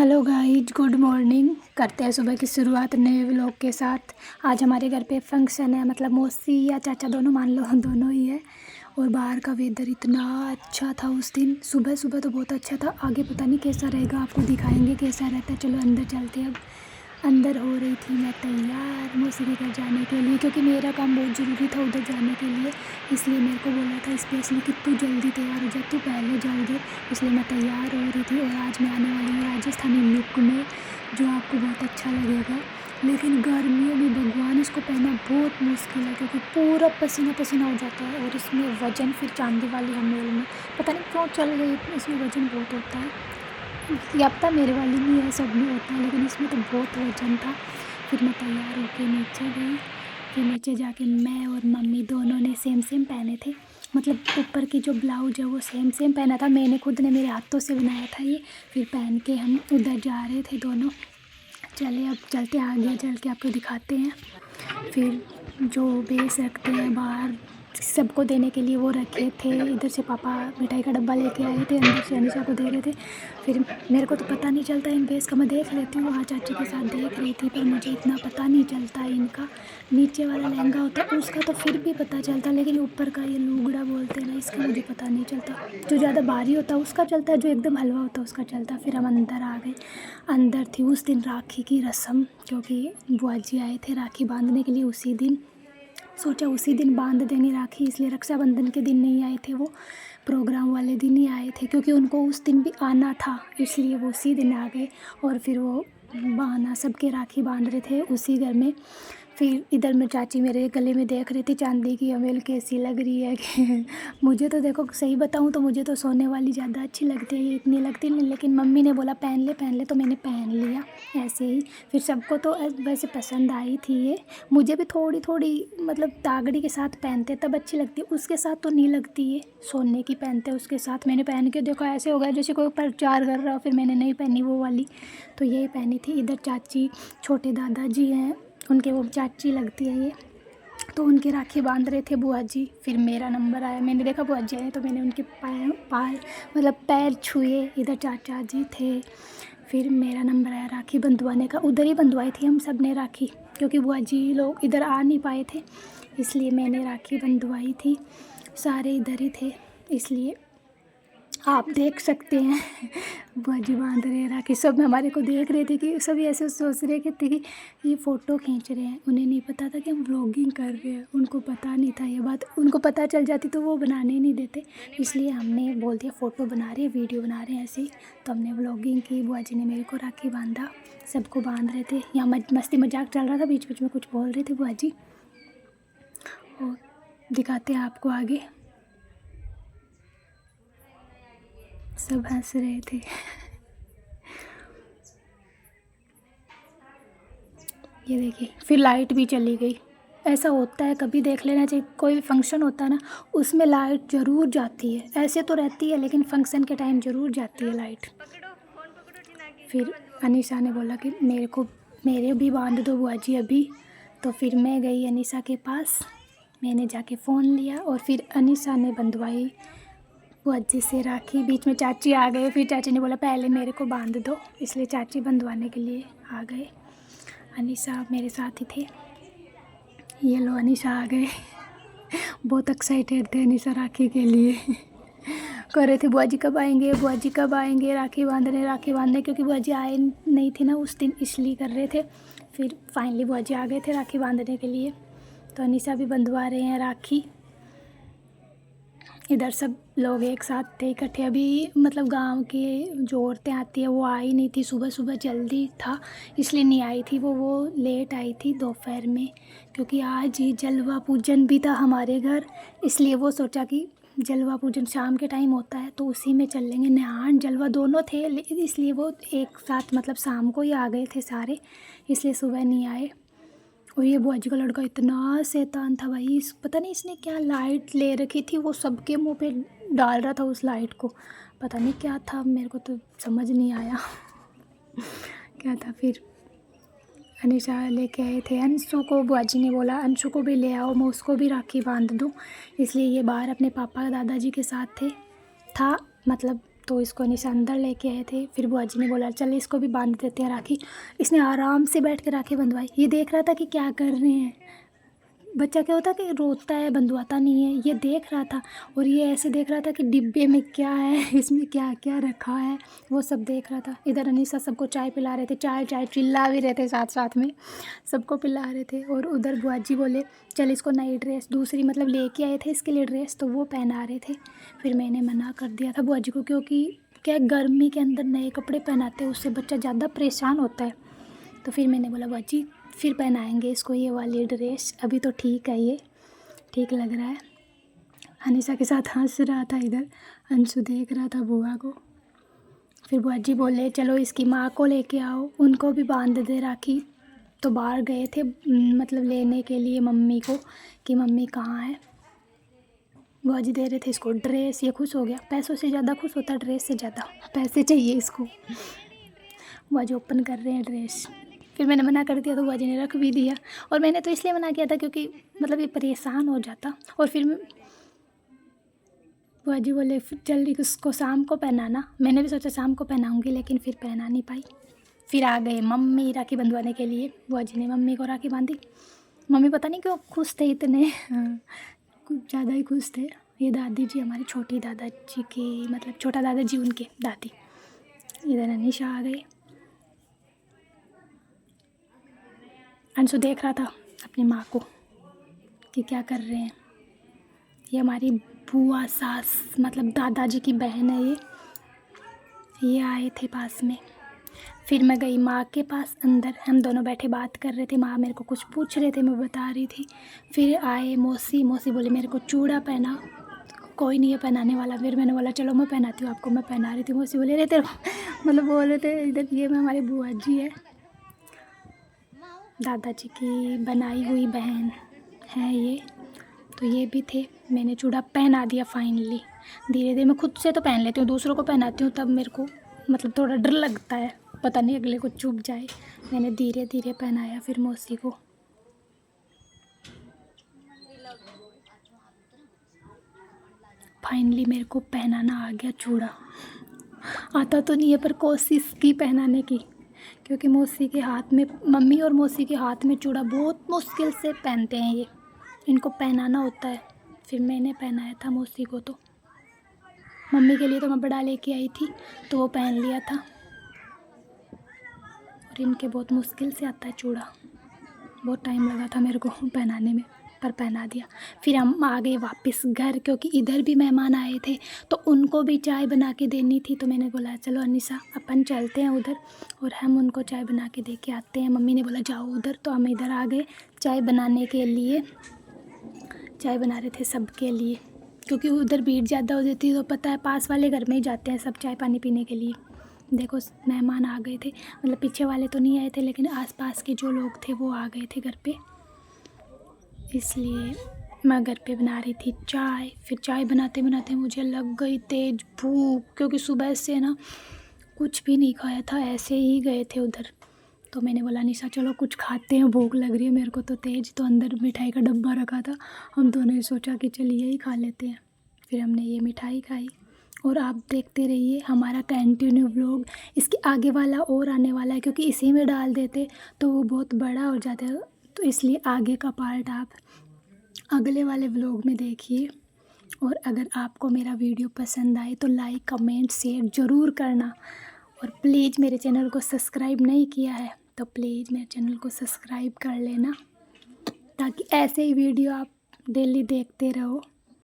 Hello guys, good morning. करते हैं सुबह की शुरुआत नए व्लॉग के साथ। आज हमारे घर पे फंक्शन है, मतलब मौसी या चाचा दोनों मान लो, दोनों ही है। और बाहर का वेदर इतना अच्छा था उस दिन। सुबह सुबह तो बहुत अच्छा था, आगे पता नहीं कैसा रहेगा, आपको दिखाएंगे कैसा रहता है। चलो अंदर चलते हैं। अब अंदर हो रही थी मैं तैयार मौसी के घर जाने के लिए, क्योंकि मेरा काम बहुत ज़रूरी था उधर जाने के लिए। इसलिए मेरे को बोला था स्पेशली कि तू जल्दी तैयार हो जा, तू पहले जा उधर। इसलिए मैं तैयार हो रही थी। और आज मैं आने वाली हूँ राजस्थानी लुक में, जो आपको बहुत अच्छा लगेगा। लेकिन गर्मियों में भगवान इसको पहनना बहुत मुश्किल है, क्योंकि पूरा पसीना पसीना हो जाता है। और इसमें वज़न फिर चांदी वाली हमेल में पता नहीं क्यों चल गई, इसमें वज़न बहुत होता है। या पता मेरे वाली नहीं है, सब में होता है, लेकिन इसमें तो बहुत वजन था। फिर मैं तैयार होके नीचे गई। फिर नीचे जाके मैं और मम्मी दोनों ने सेम सेम पहने थे, मतलब ऊपर की जो ब्लाउज है वो सेम सेम पहना था। मैंने खुद ने मेरे हाथों से बनाया था ये। फिर पहन के हम उधर जा रहे थे दोनों। चले अब चलते आगे, चल के आपको दिखाते हैं। फिर जो बेस रखते हैं बाहर सबको देने के लिए वो रखे थे। इधर से पापा मिठाई का डब्बा लेके आए थे, अंदर से अनिशा को दे रहे थे। फिर मेरे को तो पता नहीं चलता इन बेस का, मैं देख लेती हूँ, वहाँ चाची के साथ देख रही थी, पर मुझे इतना पता नहीं चलता इनका। नीचे वाला लहंगा होता है उसका तो फिर भी पता चलता, लेकिन ऊपर का ये लुगड़ा बोलते हैं ना, इसका मुझे पता नहीं चलता। जो ज़्यादा भारी होता है उसका चलता है, जो एकदम हलवा होता है उसका चलता है। फिर हम अंदर आ गए। अंदर थी उस दिन राखी की रस्म, क्योंकि बुआ जी आए थे राखी बांधने के लिए उसी दिन। सोचा उसी दिन बांध देंगे राखी, इसलिए रक्षाबंधन के दिन नहीं आए थे वो, प्रोग्राम वाले दिन ही आए थे, क्योंकि उनको उस दिन भी आना था, इसलिए वो उसी दिन आ गए। और फिर वो बांधा, सबके राखी बांध रहे थे उसी घर में। फिर इधर में चाची मेरे गले में देख रही थी चांदी की हवेल कैसी लग रही है कि मुझे तो देखो सही बताऊँ तो मुझे तो सोने वाली ज़्यादा अच्छी लगती है, ये इतनी लगती नहीं, लेकिन मम्मी ने बोला पहन ले, तो मैंने पहन लिया ऐसे ही। फिर सबको तो वैसे पसंद आई थी ये। मुझे भी थोड़ी थोड़ी मतलब तागड़ी के साथ पहनते तब अच्छी लगती है, उसके साथ तो नहीं लगती है। सोने की पहनते उसके साथ। मैंने पहन के देखो ऐसे हो गया जैसे कोई प्रचार कर रहा हो, फिर मैंने नहीं पहनी वो वाली, तो यही पहनी थी। इधर चाची छोटे दादाजी हैं, उनके वो चाची लगती है ये, तो उनके राखी बांध रहे थे बुआ जी। फिर मेरा नंबर आया, मैंने देखा बुआ जी आए तो मैंने उनके पार मतलब पैर छुए। इधर चाचा जी थे। फिर मेरा नंबर आया राखी बंधवाने का। उधर ही बंधवाई थी हम सब ने राखी, क्योंकि बुआ जी लोग इधर आ नहीं पाए थे, इसलिए मैंने राखी बंधवाई थी। सारे इधर ही थे, इसलिए आप देख सकते हैं बुआ जी बांध रहे हैं राखी। सब हमारे को देख रहे थे कि सभी ऐसे सोच रहे थे कि ये फ़ोटो खींच रहे हैं। उन्हें नहीं पता था कि हम व्लॉगिंग कर रहे हैं, उनको पता नहीं था ये बात। उनको पता चल जाती तो वो बनाने नहीं देते, इसलिए हमने बोल दिया फ़ोटो बना रहे हैं, वीडियो बना रहे हैं ऐसे ही। तो हमने व्लॉगिंग की। बुआ जी ने मेरे को राखी बांधा, सबको बांध रहे थे। यहाँ मस्ती मजाक चल रहा था, बीच बीच में कुछ बोल रहे थे बुआ जी। और दिखाते हैं आपको आगे। सब हंस रहे थे। ये देखिए, फिर लाइट भी चली गई। ऐसा होता है, कभी देख लेना चाहिए। कोई भी फंक्शन होता है ना, उसमें लाइट ज़रूर जाती है। ऐसे तो रहती है, लेकिन फंक्शन के टाइम ज़रूर जाती है लाइट। फिर अनीशा ने बोला कि मेरे भी बांध दो बुआ जी अभी। तो फिर मैं गई अनीशा के पास, मैंने जाके फ़ोन लिया और फिर अनीशा ने बंधवाई बुआ जी से राखी। बीच में चाची आ गए, फिर चाची ने बोला पहले मेरे को बांध दो, इसलिए चाची बंधवाने के लिए आ गए। अनीशा मेरे साथ ही थे। ये लो अनीशा आ गए। बहुत एक्साइटेड थे अनीशा राखी के लिए। कह रहे थे बुआ जी कब आएंगे, बुआ जी कब आएंगे राखी बांधने, क्योंकि बुआ जी आए नहीं थे ना उस दिन, इसलिए कर रहे थे। फिर फाइनली बुआ जी आ गए थे राखी बांधने के लिए। तो अनीशा भी बंधवा रहे हैं राखी। इधर सब लोग एक साथ थे इकट्ठे। अभी मतलब गांव के जो औरतें आती है वो आई नहीं थी, सुबह सुबह जल्दी था इसलिए नहीं आई थी वो लेट आई थी दोपहर में, क्योंकि आज ही जलवा पूजन भी था हमारे घर। इसलिए वो सोचा कि जलवा पूजन शाम के टाइम होता है तो उसी में चल लेंगे। नहान जलवा दोनों थे, इसलिए वो एक साथ मतलब शाम को ही आ गए थे सारे, इसलिए सुबह नहीं आए। और ये बुआ जी का लड़का इतना शैतान था भाई, पता नहीं इसने क्या लाइट ले रखी थी, वो सबके मुंह पे डाल रहा था उस लाइट को। पता नहीं क्या था, मेरे को तो समझ नहीं आया क्या था। फिर अनीशा लेके आए थे अंशु को। बुआ जी ने बोला अंशु को भी ले आओ, मैं उसको भी राखी बांध दूँ, इसलिए ये बाहर अपने पापा दादाजी के साथ था, मतलब तो इसको निशा अंदर लेके आए थे। फिर बुआ जी ने बोला चल इसको भी बांध देते हैं राखी। इसने आराम से बैठ के राखी बंधवाई। ये देख रहा था कि क्या कर रहे हैं। बच्चा क्या होता है कि रोता है, बंधवाता नहीं है। ये देख रहा था और ये ऐसे देख रहा था कि डिब्बे में क्या है, इसमें क्या क्या रखा है, वो सब देख रहा था। इधर अनीसा सबको चाय पिला रहे थे, चाय चाय चिल्ला भी रहे थे, साथ साथ में सबको पिला रहे थे। और उधर बुआ जी बोले चल इसको नई ड्रेस दूसरी मतलब लेके आए थे इसके लिए ड्रेस, तो वो पहना रहे थे। फिर मैंने मना कर दिया था बुआ जी को, क्योंकि क्या गर्मी के अंदर नए कपड़े पहनाते हैं उससे बच्चा ज़्यादा परेशान होता है। तो फिर मैंने बोला बुआ जी फिर पहनाएंगे इसको ये वाली ड्रेस, अभी तो ठीक है, ये ठीक लग रहा है। अनीसा के साथ हंस रहा था, इधर अंशु देख रहा था बुआ को। फिर बुआ जी बोले चलो इसकी माँ को लेके आओ, उनको भी बांध दे राखी। तो बाहर गए थे मतलब लेने के लिए मम्मी को कि मम्मी कहाँ है। बुआ जी दे रहे थे इसको ड्रेस। ये खुश हो गया, पैसों से ज़्यादा खुश होता है ड्रेस से ज़्यादा, पैसे चाहिए इसको। बुआ जी ओपन कर रहे हैं ड्रेस। फिर मैंने मना कर दिया तो बुआ जी ने रख भी दिया। और मैंने तो इसलिए मना किया था क्योंकि मतलब ये परेशान हो जाता। और फिर बुआ जी बोले चल इसको शाम को पहनाना। मैंने भी सोचा शाम को पहनाऊँगी, लेकिन फिर पहना नहीं पाई। फिर आ गए मम्मी राखी बंधवाने के लिए। बुआ जी ने मम्मी को राखी बांधी। मम्मी पता नहीं क्यों खुश थे इतने, कुछ ज़्यादा ही खुश थे। ये दादी जी हमारी छोटी दादाजी की मतलब छोटा दादाजी उनके दादी। इधर अनीशा आ गई। अंशु देख रहा था अपनी माँ को कि क्या कर रहे हैं। ये हमारी बुआ सास मतलब दादाजी की बहन है ये आए थे पास में। फिर मैं गई माँ के पास अंदर, हम दोनों बैठे बात कर रहे थे। माँ मेरे को कुछ पूछ रहे थे, मैं बता रही थी। फिर आए मौसी बोले मेरे को चूड़ा पहना। कोई नहीं है पहनाने वाला। फिर मैंने बोला चलो मैं पहनाती हूँ आपको। मैं पहना रही थी, मौसी बोले रहे थे मतलब बोल रहे थे इधर ये मैं हमारी बुआ जी है, दादाजी की बनाई हुई बहन है ये। तो ये भी थे। मैंने चूड़ा पहना दिया फाइनली। धीरे धीरे मैं खुद से तो पहन लेती हूँ, दूसरों को पहनाती हूँ तब मेरे को मतलब थोड़ा डर लगता है, पता नहीं अगले को चुभ जाए। मैंने धीरे धीरे पहनाया फिर मौसी को। फाइनली मेरे को पहनाना आ गया चूड़ा। आता तो नहीं है पर कोशिश की पहनाने की, क्योंकि मौसी के हाथ में मम्मी और मौसी के हाथ में चूड़ा बहुत मुश्किल से पहनते हैं ये, इनको पहनाना होता है। फिर मैंने पहनाया था मौसी को। तो मम्मी के लिए तो मैं बड़ा लेके आई थी तो वो पहन लिया था। और इनके बहुत मुश्किल से आता है चूड़ा, बहुत टाइम लगा था मेरे को पहनाने में, पर पहना दिया। फिर हम आ गए वापस घर, क्योंकि इधर भी मेहमान आए थे तो उनको भी चाय बना के देनी थी। तो मैंने बोला चलो अनीसा अपन चलते हैं उधर और हम उनको चाय बना के दे के आते हैं। मम्मी ने बोला जाओ उधर, तो हम इधर आ गए चाय बनाने के लिए। चाय बना रहे थे सबके लिए, क्योंकि उधर भीड़ ज़्यादा हो जाती है तो पता है पास वाले घर में ही जाते हैं सब चाय पानी पीने के लिए। देखो मेहमान आ गए थे, मतलब पीछे वाले तो नहीं आए थे लेकिन आसपास के जो लोग थे वो आ गए थे घर पे, इसलिए मैं घर पे बना रही थी चाय। फिर चाय बनाते बनाते मुझे लग गई तेज भूख, क्योंकि सुबह से ना कुछ भी नहीं खाया था, ऐसे ही गए थे उधर। तो मैंने बोला निशा चलो कुछ खाते हैं, भूख लग रही है मेरे को तो तेज। तो अंदर मिठाई का डब्बा रखा था, हम दोनों ने सोचा कि चलिए ही खा लेते हैं। फिर हमने ये मिठाई खाई। और आप देखते रहिए हमारा कंटिन्यू व्लॉग। इसके आगे वाला और आने वाला है, क्योंकि इसी में डाल देते तो वो बहुत बड़ा हो जाता है, तो इसलिए आगे का पार्ट आप अगले वाले व्लॉग में देखिए। और अगर आपको मेरा वीडियो पसंद आए तो लाइक कमेंट शेयर ज़रूर करना। और प्लीज़ मेरे चैनल को सब्सक्राइब नहीं किया है तो प्लीज़ मेरे चैनल को सब्सक्राइब कर लेना, ताकि ऐसे ही वीडियो आप डेली देखते रहो।